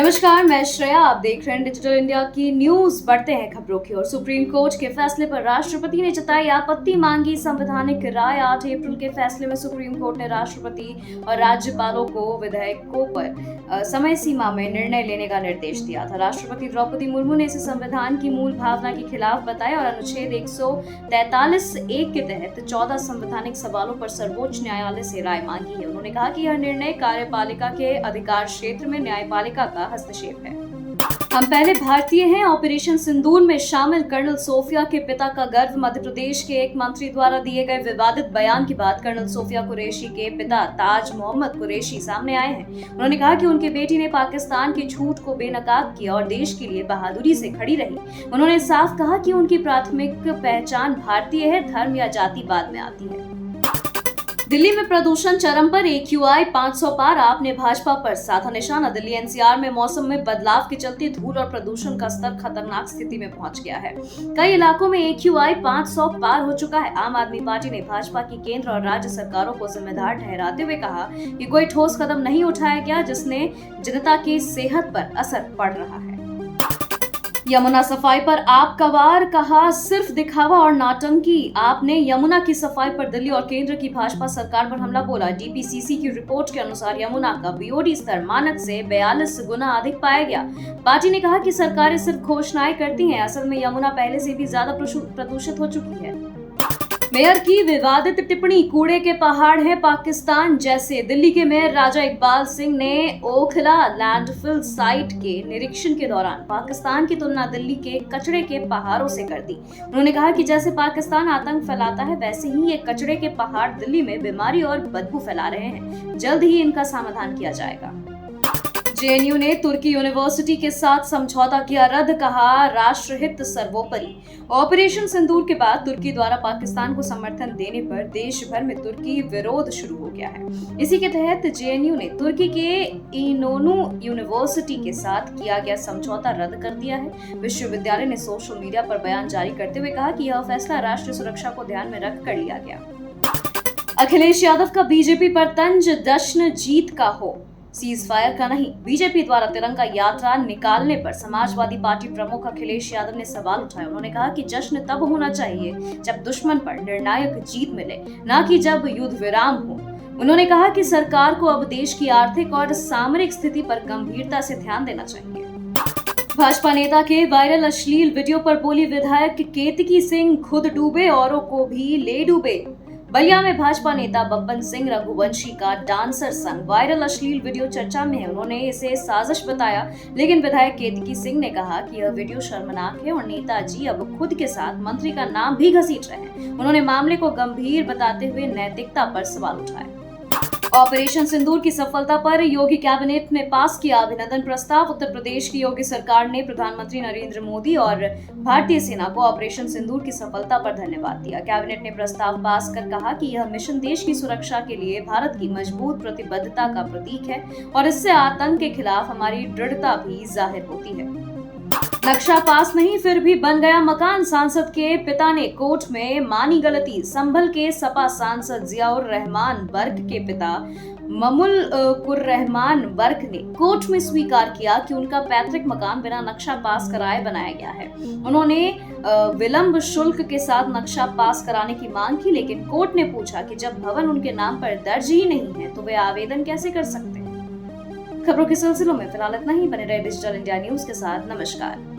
नमस्कार, मैं श्रेया। आप देख रहे हैं डिजिटल इंडिया की न्यूज। बढ़ते हैं खबरों की ओर। सुप्रीम कोर्ट के फैसले पर राष्ट्रपति ने जताई आपत्ति, मांगी संवैधानिक राय। 8 अप्रैल के फैसले में सुप्रीम कोर्ट ने राष्ट्रपति और राज्यपालों को विधेयकों पर समय सीमा में निर्णय लेने का निर्देश दिया था। राष्ट्रपति द्रौपदी मुर्मू ने इसे संविधान की मूल भावना के खिलाफ बताया और अनुच्छेद 143(1) के तहत 14 संवैधानिक सवालों पर सर्वोच्च न्यायालय से राय मांगी है। उन्होंने कहा कि यह निर्णय कार्यपालिका के अधिकार क्षेत्र में न्यायपालिका का हस्तक्षेप है। हम पहले भारतीय हैं। ऑपरेशन सिंदूर में शामिल कर्नल सोफिया के पिता का गर्व। मध्य प्रदेश के एक मंत्री द्वारा दिए गए विवादित बयान के बाद कर्नल सोफिया कुरैशी के पिता ताज मोहम्मद कुरैशी सामने आए हैं। उन्होंने कहा कि उनकी बेटी ने पाकिस्तान की झूठ को बेनकाब किया और देश के लिए बहादुरी से खड़ी रही। उन्होंने साफ कहा कि उनकी प्राथमिक पहचान भारतीय है, धर्म या जाति बाद में आती है। दिल्ली में प्रदूषण चरम पर। AQI 500 पार। आपने भाजपा पर साधा निशाना। दिल्ली NCR में मौसम में बदलाव के चलते धूल और प्रदूषण का स्तर खतरनाक स्थिति में पहुंच गया है। कई इलाकों में AQI 500 पार हो चुका है। आम आदमी पार्टी ने भाजपा की केंद्र और राज्य सरकारों को जिम्मेदार ठहराते हुए कहा कि कोई ठोस कदम नहीं उठाया गया जिसने जनता की सेहत पर असर पड़ रहा है। यमुना सफाई पर आप का वार। कहा सिर्फ दिखावा और नौटंकी। आपने यमुना की सफाई पर दिल्ली और केंद्र की भाजपा सरकार पर हमला बोला। DPCC की रिपोर्ट के अनुसार यमुना का BOD स्तर मानक से 42 गुना अधिक पाया गया। पार्टी ने कहा कि सरकारें सिर्फ घोषणाएं करती हैं, असल में यमुना पहले से भी ज्यादा प्रदूषित हो चुकी है। मेयर की विवादित टिप्पणी। कूड़े के पहाड़ हैं पाकिस्तान जैसे। दिल्ली के मेयर राजा इकबाल सिंह ने ओखला लैंडफिल साइट के निरीक्षण के दौरान पाकिस्तान की तुलना दिल्ली के कचरे के पहाड़ों से कर दी। उन्होंने कहा कि जैसे पाकिस्तान आतंक फैलाता है, वैसे ही ये कचरे के पहाड़ दिल्ली में बीमारी और बदबू फैला रहे हैं। जल्द ही इनका समाधान किया जाएगा। JNU ने तुर्की यूनिवर्सिटी के साथ समझौता किया रद्द। कहा राष्ट्रहित सर्वोपरि। ऑपरेशन सिंदूर के बाद तुर्की द्वारा पाकिस्तान को समर्थन देने पर देश भर में तुर्की विरोध शुरू हो गया है। इसी के तहत JNU ने तुर्की के इनोनू यूनिवर्सिटी के साथ किया गया समझौता रद्द कर दिया है। विश्वविद्यालय ने सोशल मीडिया पर बयान जारी करते हुए कहा कि यह फैसला राष्ट्रीय सुरक्षा को ध्यान में रख कर लिया गया। अखिलेश यादव का बीजेपी पर तंज। जश्न जीत का हो, सीज फायर का नहीं। बीजेपी द्वारा तिरंगा यात्रा निकालने पर समाजवादी पार्टी प्रमुख अखिलेश यादव ने सवाल उठाए। उन्होंने कहा कि जश्न तब होना चाहिए जब दुश्मन पर निर्णायक जीत मिले, न कि जब युद्ध विराम हो। उन्होंने कहा कि सरकार को अब देश की आर्थिक और सामरिक स्थिति पर गंभीरता से ध्यान देना चाहिए। भाजपा नेता के वायरल अश्लील वीडियो पर बोली विधायक केतकी सिंह, खुद डूबे औरों को भी ले डूबे। बलिया में भाजपा नेता बब्बन सिंह रघुवंशी का डांसर संग वायरल अश्लील वीडियो चर्चा में है। उन्होंने इसे साजिश बताया, लेकिन विधायक केतकी सिंह ने कहा कि यह वीडियो शर्मनाक है और नेताजी अब खुद के साथ मंत्री का नाम भी घसीट रहे हैं। उन्होंने मामले को गंभीर बताते हुए नैतिकता पर सवाल उठाए। ऑपरेशन सिंदूर की सफलता पर योगी कैबिनेट ने पास किया अभिनंदन प्रस्ताव। उत्तर प्रदेश की योगी सरकार ने प्रधानमंत्री नरेंद्र मोदी और भारतीय सेना को ऑपरेशन सिंदूर की सफलता पर धन्यवाद दिया। कैबिनेट ने प्रस्ताव पास कर कहा कि यह मिशन देश की सुरक्षा के लिए भारत की मजबूत प्रतिबद्धता का प्रतीक है और इससे आतंक के खिलाफ हमारी दृढ़ता भी जाहिर होती है। नक्शा पास नहीं फिर भी बन गया मकान। सांसद के पिता ने कोर्ट में मानी गलती। संभल के सपा सांसद जियाउर रहमान वर्क के पिता ममुल कुर्रहमान वर्क ने कोर्ट में स्वीकार किया कि उनका पैतृक मकान बिना नक्शा पास कराए बनाया गया है। उन्होंने विलंब शुल्क के साथ नक्शा पास कराने की मांग की, लेकिन कोर्ट ने पूछा कि जब भवन उनके नाम पर दर्ज ही नहीं है तो वे आवेदन कैसे कर सकते हैं। खबरों के सिलसिलों में फिलहाल इतना ही। बने रहे डिजिटल इंडिया न्यूज के साथ। नमस्कार।